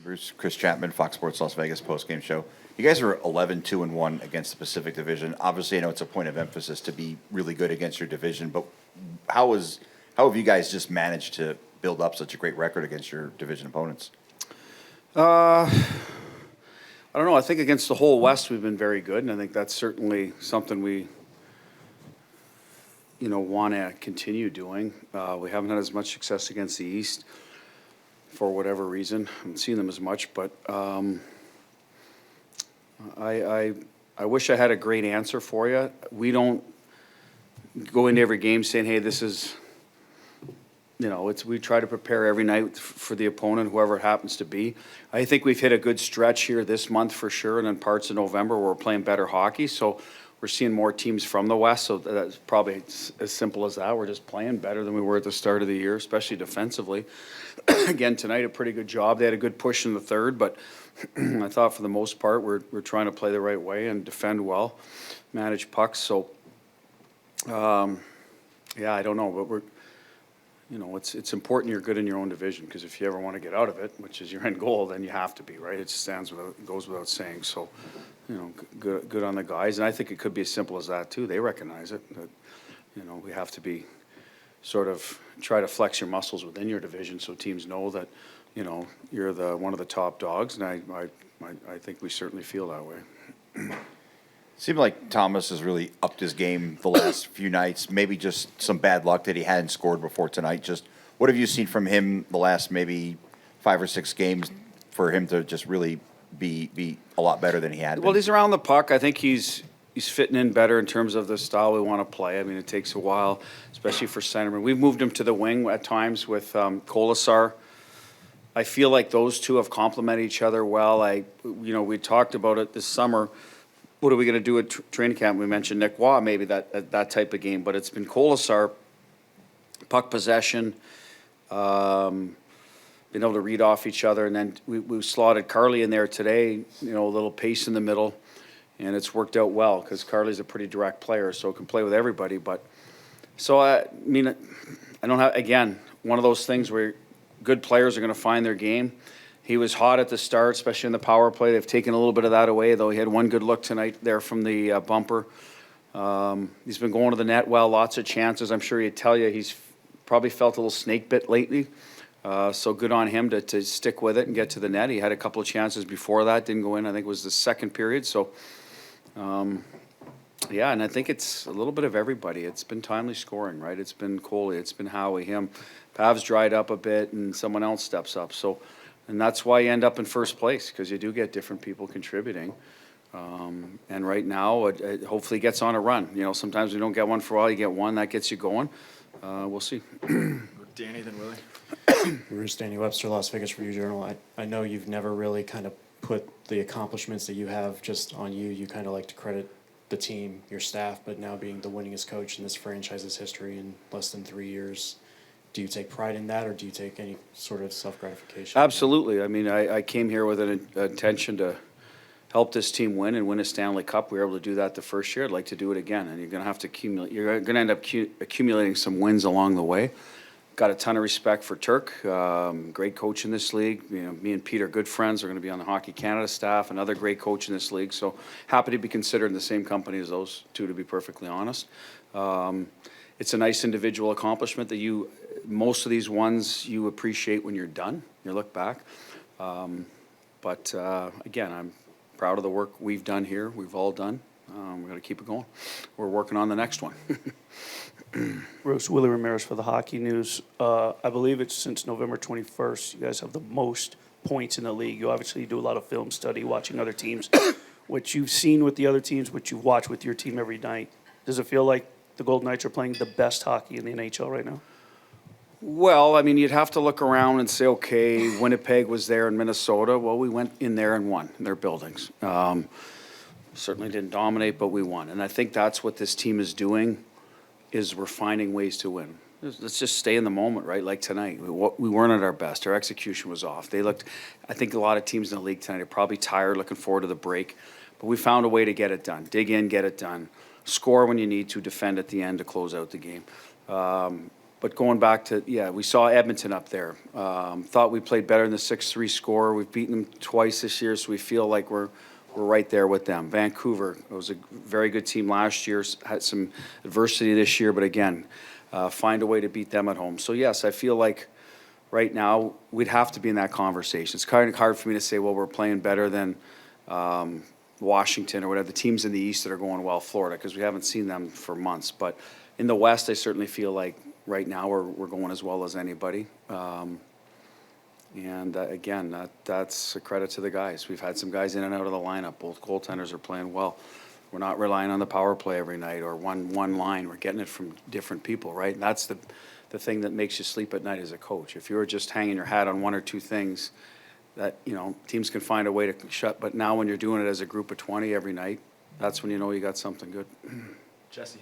Bruce, Chris Chapman, Fox Sports Las Vegas postgame show. You guys are 11-2-1 against the Pacific Division. Obviously, I know it's a point of emphasis to be really good against your division, but how have you guys just managed to build up such a great record against your division opponents? I don't know. I think against the whole West we've been very good, and I think that's certainly something we, want to continue doing. We haven't had as much success against the East for whatever reason. I haven't seen them as much, but I wish I had a great answer for you. We don't go into every game saying, hey, this is, we try to prepare every night for the opponent, whoever it happens to be. I think we've hit a good stretch here this month for sure, and in parts of November where we're playing better hockey. So we're seeing more teams from the West, so that's probably as simple as that. We're just playing better than we were at the start of the year, especially defensively. Again, tonight, a pretty good job. They had a good push in the third, but I thought for the most part we're trying to play the right way and defend well, manage pucks. So, I don't know, but we're, it's important you're good in your own division, because if you ever want to get out of it, which is your end goal, then you have to be, right? It goes without saying. So, good on the guys, and I think it could be as simple as that too. They recognize it. That, we have to be sort of try to flex your muscles within your division so teams know that, you're one of the top dogs, and I think we certainly feel that way. Seemed like Thomas has really upped his game the last few nights. Maybe just some bad luck that he hadn't scored before tonight. Just what have you seen from him the last maybe 5 or 6 games for him to just really be a lot better than he had been? Well, he's around the puck. I think he's fitting in better in terms of the style we want to play. I mean, it takes a while, especially for centerman. We've moved him to the wing at times with Kolasar. I feel like those two have complemented each other well. We talked about it this summer. What are we going to do at training camp? We mentioned Nick Waugh, maybe that type of game, but it's been Kolasar, puck possession, being able to read off each other, and then we slotted Carly in there today, a little pace in the middle, and it's worked out well because Carly's a pretty direct player, so can play with everybody. But so I don't have, again, one of those things where good players are going to find their game. He was hot at the start, especially in the power play. They've taken a little bit of that away, though he had one good look tonight there from the bumper. He's been going to the net well, lots of chances. I'm sure he'd tell you he's probably felt a little snake bit lately. So good on him to stick with it and get to the net. He had a couple of chances before that, didn't go in. I think it was the second period. So, and I think it's a little bit of everybody. It's been timely scoring, right? It's been Coley, it's been Howie, him. Pav's dried up a bit, and someone else steps up. So, and that's why you end up in first place, because you do get different people contributing. And right now, it hopefully gets on a run. Sometimes we don't get one for a while. You get one, that gets you going. We'll see. Danny, then Willie. Bruce, Danny Webster, Las Vegas Review-Journal. I know you've never really kind of put the accomplishments that you have just on you. You kind of like to credit the team, your staff, but now being the winningest coach in this franchise's history in less than 3 years, do you take pride in that, or do you take any sort of self-gratification? Absolutely. I mean, I came here with an intention to help this team win and win a Stanley Cup. We were able to do that the first year. I'd like to do it again, and you're going to have to accumulate. You're going to end up accumulating some wins along the way. Got a ton of respect for Turk, great coach in this league. Me and Pete are good friends. We're going to be on the Hockey Canada staff. Another great coach in this league. So happy to be considered in the same company as those two, to be perfectly honest. It's a nice individual accomplishment that most of these ones you appreciate when you're done. You look back. But again, I'm proud of the work we've done here. We've all done. We're going to keep it going. We're working on the next one. Bruce, Willie Ramirez for the Hockey News. I believe it's since November 21st, you guys have the most points in the league. You obviously do a lot of film study, watching other teams. What you've seen with the other teams, what you've watched with your team every night, does it feel like the Golden Knights are playing the best hockey in the NHL right now? Well, I mean, you'd have to look around and say, okay, Winnipeg was there in Minnesota. Well, we went in there and won in their buildings. Certainly didn't dominate, but we won. And I think that's what this team is doing, is we're finding ways to win. Let's just stay in the moment, right? Like tonight, we weren't at our best. Our execution was off. I think a lot of teams in the league tonight are probably tired, looking forward to the break. But we found a way to get it done. Dig in, get it done. Score when you need to, defend at the end to close out the game. But going back to, we saw Edmonton up there. Thought we played better in the 6-3 score. We've beaten them twice this year, so we feel like we're right there with them. Vancouver was a very good team last year, had some adversity this year, but again, find a way to beat them at home. So yes, I feel like right now we'd have to be in that conversation. It's kind of hard for me to say, well, we're playing better than Washington or whatever, the teams in the East that are going well, Florida, because we haven't seen them for months. But in the West, I certainly feel like right now we're going as well as anybody. Again, that's a credit to the guys. We've had some guys in and out of the lineup. Both goaltenders are playing well. We're not relying on the power play every night or one line. We're getting it from different people, right? And that's the thing that makes you sleep at night as a coach. If you were just hanging your hat on one or two things, that, teams can find a way to shut. But now when you're doing it as a group of 20 every night, that's when you know you got something good. Jesse.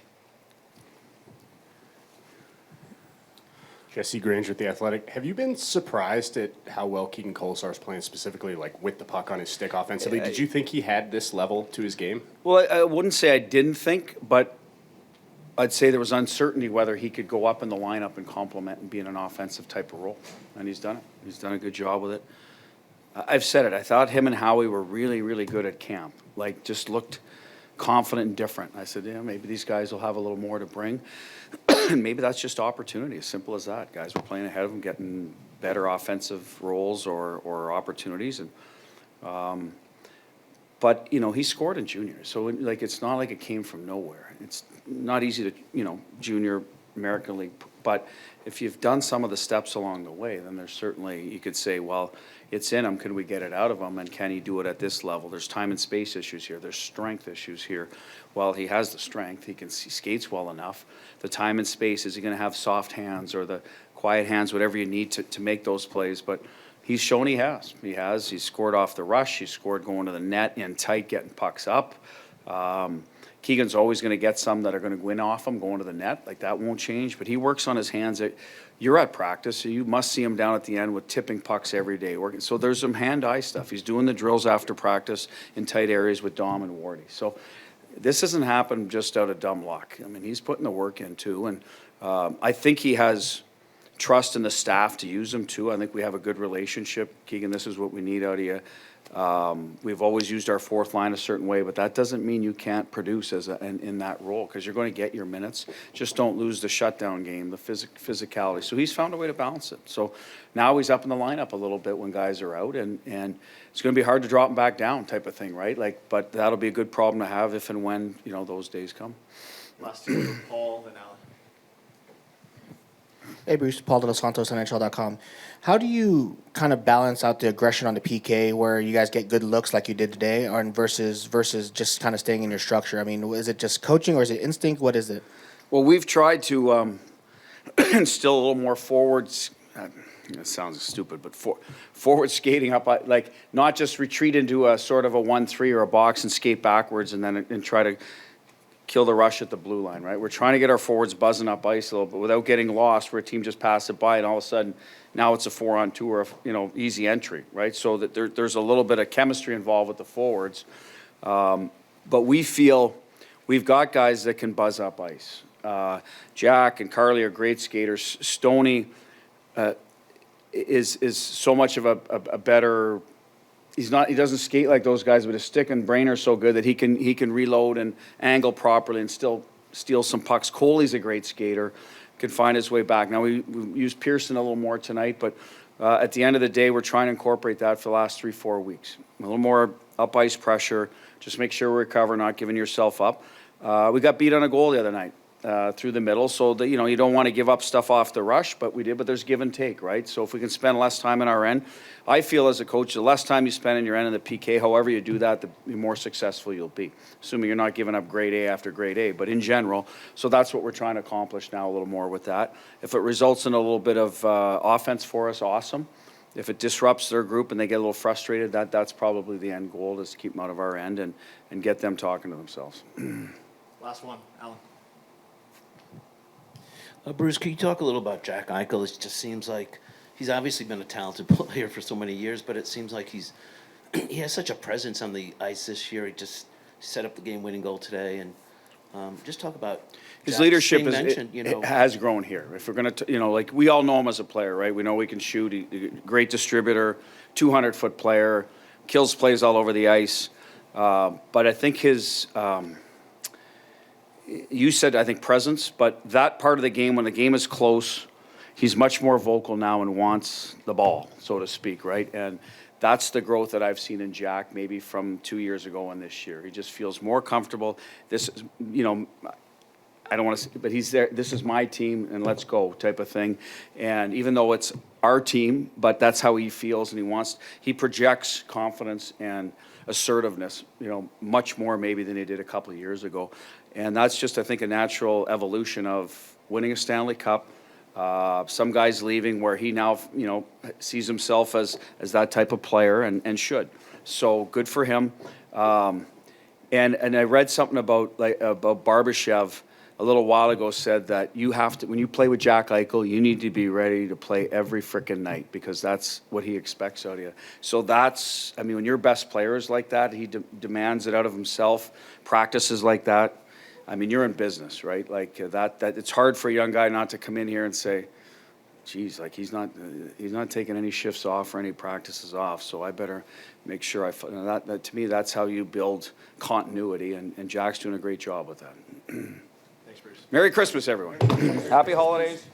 Jesse Granger with The Athletic. Have you been surprised at how well Keegan Poirier is playing, specifically like with the puck on his stick offensively? Did you think he had this level to his game? Well, I wouldn't say I didn't think, but I'd say there was uncertainty whether he could go up in the lineup and complement and be in an offensive type of role. And he's done it. He's done a good job with it. I've said it. I thought him and Howie were really, really good at camp. Like, just looked confident and different. I said, maybe these guys will have a little more to bring. And maybe that's just opportunity, as simple as that. Guys were playing ahead of them, getting better offensive roles or opportunities. And but, he scored in junior. So, it's not like it came from nowhere. It's not easy to, junior American League. But if you've done some of the steps along the way, then there's certainly, you could say, well, it's in him. Can we get it out of him? And can he do it at this level? There's time and space issues here. There's strength issues here. Well, he has the strength. He skates well enough. The time and space, is he going to have soft hands or the quiet hands, whatever you need to make those plays? But he's shown he has. He's scored off the rush. He's scored going to the net in tight, getting pucks up. Keegan's always going to get some that are going to win off him going to the net. Like, that won't change. But he works on his hands. You're at practice, so you must see him down at the end with tipping pucks every day. Working. So there's some hand-eye stuff. He's doing the drills after practice in tight areas with Dom and Wardy. So this hasn't happened just out of dumb luck. I mean, he's putting the work in, too. And I think he has trust in the staff to use him, too. I think we have a good relationship. Keegan, this is what we need out of you. We've always used our fourth line a certain way, but that doesn't mean you can't produce in that role, because you're going to get your minutes. Just don't lose the shutdown game, the physicality. So he's found a way to balance it. So now he's up in the lineup a little bit when guys are out, and it's going to be hard to drop him back down type of thing, right? But that'll be a good problem to have if and when those days come. Last two, Paul, then Alan. Hey, Bruce. Paul De Los Santos, NHL.com. How do you kind of balance out the aggression on the PK where you guys get good looks like you did today, or versus just kind of staying in your structure? I mean, is it just coaching or is it instinct? What is it? Well, we've tried to instill a little more forwards. It sounds stupid, but forward skating up, like not just retreat into a sort of a 1-3 or a box and skate backwards and try to kill the rush at the blue line, right? We're trying to get our forwards buzzing up ice a little bit without getting lost where a team just passed it by and all of a sudden now it's a 4-on-2 or easy entry, right? So that there's a little bit of chemistry involved with the forwards. But we feel we've got guys that can buzz up ice. Jack and Carly are great skaters. Stoney is so much of a better. He doesn't skate like those guys, but his stick and brain are so good that he can reload and angle properly and still steal some pucks. Coley's a great skater, can find his way back. Now we used Pearson a little more tonight, but at the end of the day, we're trying to incorporate that for the last 3-4 weeks. A little more up ice pressure. Just make sure we recover, not giving yourself up. We got beat on a goal the other night through the middle, so that you don't want to give up stuff off the rush, but we did. But there's give and take, right? So if we can spend less time in our end, I feel as a coach, the less time you spend in your end in the PK, however you do that, the more successful you'll be. Assuming you're not giving up grade A after grade A, but in general. So that's what we're trying to accomplish now a little more with that. If it results in a little bit of offense for us, awesome. If it disrupts their group and they get a little frustrated, that's probably the end goal, is to keep them out of our end and get them talking to themselves. Last one, Alan. Bruce, can you talk a little about Jack Eichel? It just seems like he's obviously been a talented player for so many years, but it seems like he has such a presence on the ice this year. He just set up the game-winning goal today, and Just talk about His Jack's leadership being is, mentioned, it has grown here. If we're going to, like, we all know him as a player, right? We know he can shoot, great distributor, 200-foot player, kills plays all over the ice. But I think you said, I think, presence, but that part of the game, when the game is close, he's much more vocal now and wants the ball, so to speak, right? And that's the growth that I've seen in Jack maybe from 2 years ago and this year. He just feels more comfortable. This is, I don't want to, but he's there. This is my team, and let's go type of thing. And even though it's our team, but that's how he feels, and he projects confidence and assertiveness, much more maybe than he did a couple of years ago. And that's just, I think, a natural evolution of winning a Stanley Cup. Some guys leaving where he now, sees himself as that type of player and should. So good for him. And I read something about Barbashev a little while ago, said that you have to, when you play with Jack Eichel, you need to be ready to play every frickin' night, because that's what he expects out of you. So that's, when your best player is like that, he demands it out of himself, practices like that. You're in business, right? Like that it's hard for a young guy not to come in here and say, geez, like he's not taking any shifts off or any practices off, so I better make sure that to me, that's how you build continuity, and Jack's doing a great job with that. Thanks, Bruce. Merry Christmas, everyone. Happy holidays.